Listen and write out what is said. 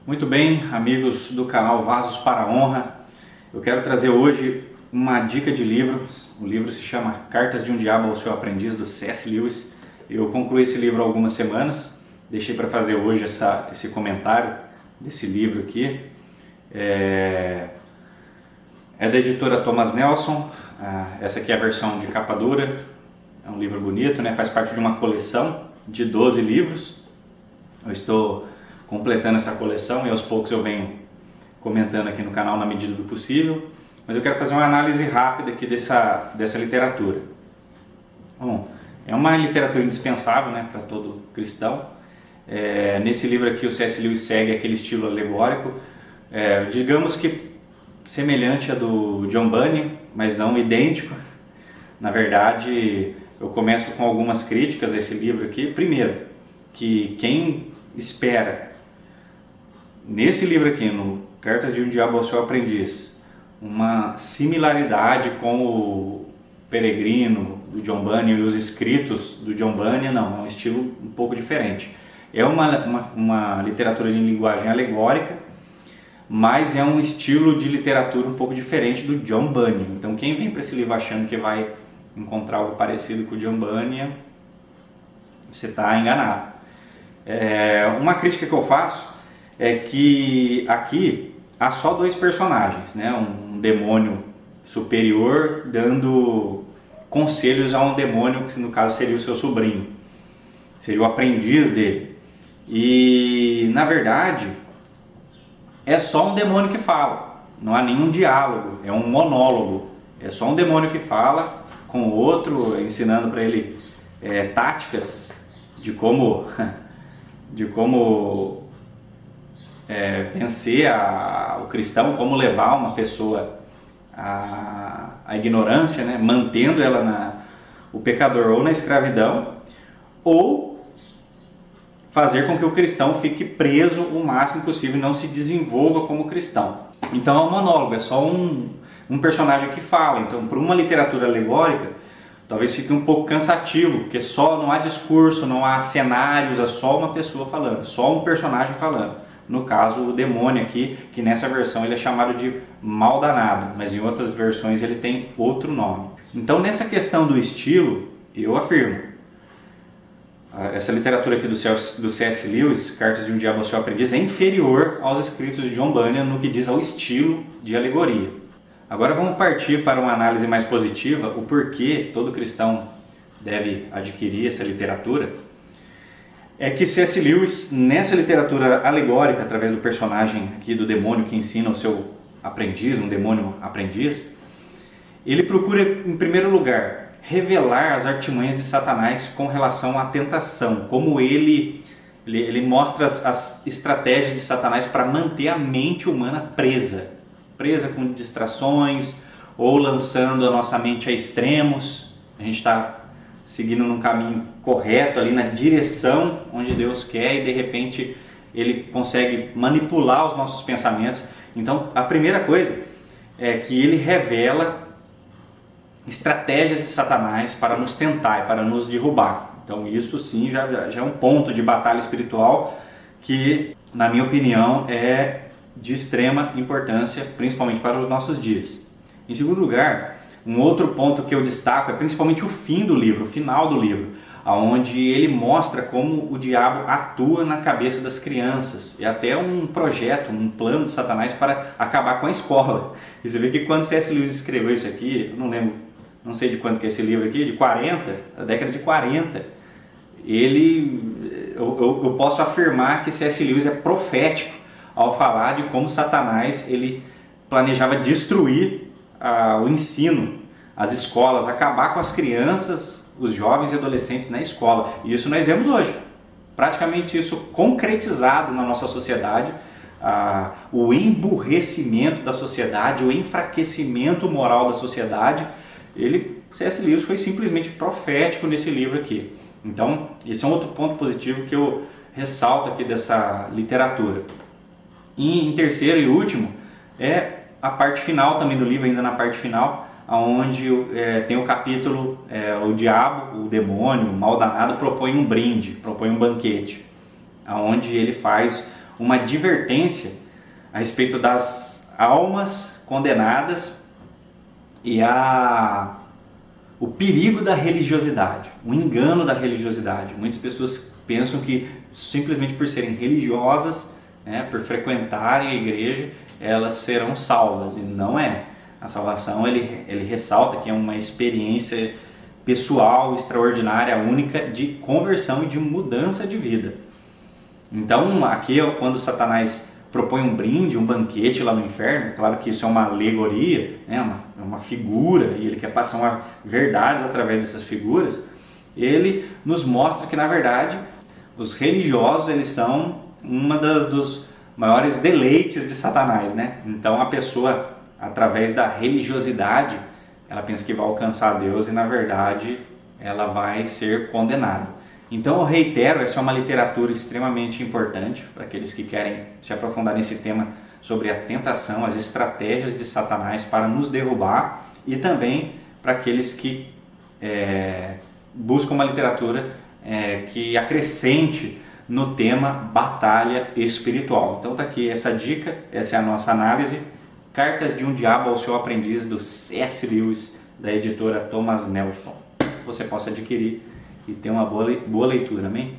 Muito bem, amigos do canal Vasos para a Honra, eu quero trazer hoje uma dica de livro. O livro se chama Cartas de um Diabo ao Seu Aprendiz, do C.S. Lewis. Eu concluí esse livro há algumas semanas, deixei para fazer hoje esse comentário desse livro aqui. É da editora Thomas Nelson. Essa aqui é a versão de capa dura, é um livro bonito, né? Faz parte de uma coleção de 12 livros. Eu estou completando essa coleção e aos poucos eu venho comentando aqui no canal na medida do possível, mas eu quero fazer uma análise rápida aqui dessa literatura. Bom, é uma literatura indispensável, né, para todo cristão. Nesse livro aqui o C.S. Lewis segue aquele estilo alegórico, digamos que semelhante a do John Bunyan, mas não idêntico. Na verdade, eu começo com algumas críticas a esse livro aqui. Primeiro, que quem espera nesse livro aqui, no Cartas de um Diabo ao Seu Aprendiz, uma similaridade com o Peregrino do John Bunyan e os escritos do John Bunyan, não, é um estilo um pouco diferente. É uma literatura de linguagem alegórica, mas é um estilo de literatura um pouco diferente do John Bunyan. Então quem vem para esse livro achando que vai encontrar algo parecido com o John Bunyan, você está enganado. Uma crítica que eu faço é que aqui há só dois personagens, né? Um demônio superior dando conselhos a um demônio que no caso seria o seu sobrinho, seria o aprendiz dele. E na verdade é só um demônio que fala, não há nenhum diálogo, é um monólogo, é só um demônio que fala com o outro, ensinando para ele táticas de como vencer o cristão, como levar uma pessoa à ignorância, né? Mantendo ela o pecador ou na escravidão, ou fazer com que o cristão fique preso o máximo possível e não se desenvolva como cristão. Então é um monólogo, é só um personagem que fala. Então, para uma literatura alegórica, talvez fique um pouco cansativo, porque não há discurso, não há cenários, é só uma pessoa falando, só um personagem falando. No caso, o demônio aqui, que nessa versão ele é chamado de mal danado, mas em outras versões ele tem outro nome. Então, nessa questão do estilo, eu afirmo, essa literatura aqui do C.S. Lewis, Cartas de um Diabo ao Seu Aprendiz, é inferior aos escritos de John Bunyan no que diz ao estilo de alegoria. Agora vamos partir para uma análise mais positiva, o porquê todo cristão deve adquirir essa literatura. É que C.S. Lewis, nessa literatura alegórica, através do personagem aqui do demônio que ensina o seu aprendiz, um demônio aprendiz, ele procura, em primeiro lugar, revelar as artimanhas de Satanás com relação à tentação, como ele mostra as estratégias de Satanás para manter a mente humana presa com distrações, ou lançando a nossa mente a extremos. A gente está seguindo num caminho correto, ali na direção onde Deus quer, e de repente ele consegue manipular os nossos pensamentos. Então a primeira coisa é que ele revela estratégias de Satanás para nos tentar e para nos derrubar. Então isso sim já é um ponto de batalha espiritual que, na minha opinião, é de extrema importância, principalmente para os nossos dias. Em segundo lugar, um outro ponto que eu destaco é principalmente o fim do livro, o final do livro, onde ele mostra como o diabo atua na cabeça das crianças. É até um projeto, um plano de Satanás para acabar com a escola. E você vê que quando C.S. Lewis escreveu isso aqui, eu não lembro, não sei de quando que é esse livro aqui, de 40, da década de 40, eu posso afirmar que C.S. Lewis é profético ao falar de como Satanás ele planejava destruir o ensino, as escolas, acabar com as crianças, os jovens e adolescentes na escola. E isso nós vemos hoje, praticamente isso concretizado na nossa sociedade, o emburrecimento da sociedade, o enfraquecimento moral da sociedade. C.S. Lewis foi simplesmente profético nesse livro aqui. Então, esse é um outro ponto positivo que eu ressalto aqui dessa literatura. E em terceiro e último, é a parte final também do livro, ainda na parte final, onde tem o capítulo, o diabo, o demônio, o mal danado, propõe um brinde, propõe um banquete, onde ele faz uma advertência a respeito das almas condenadas e o perigo da religiosidade, o engano da religiosidade. Muitas pessoas pensam que simplesmente por serem religiosas, né, por frequentarem a igreja, elas serão salvas, e não é. A salvação, ele ressalta que é uma experiência pessoal, extraordinária, única, de conversão e de mudança de vida. Então, aqui quando Satanás propõe um brinde, um banquete lá no inferno, claro que isso é uma alegoria, né, uma figura, e ele quer passar uma verdade através dessas figuras. Ele nos mostra que, na verdade, os religiosos, eles são dos maiores deleites de Satanás, né? Então, a pessoa, através da religiosidade, ela pensa que vai alcançar Deus e, na verdade, ela vai ser condenada. Então eu reitero, essa é uma literatura extremamente importante para aqueles que querem se aprofundar nesse tema sobre a tentação, as estratégias de Satanás para nos derrubar, e também para aqueles que buscam uma literatura que acrescente no tema batalha espiritual. Então está aqui essa dica, essa é a nossa análise. Cartas de um Diabo ao Seu Aprendiz, do C.S. Lewis, da editora Thomas Nelson. Você possa adquirir e ter uma boa leitura, amém?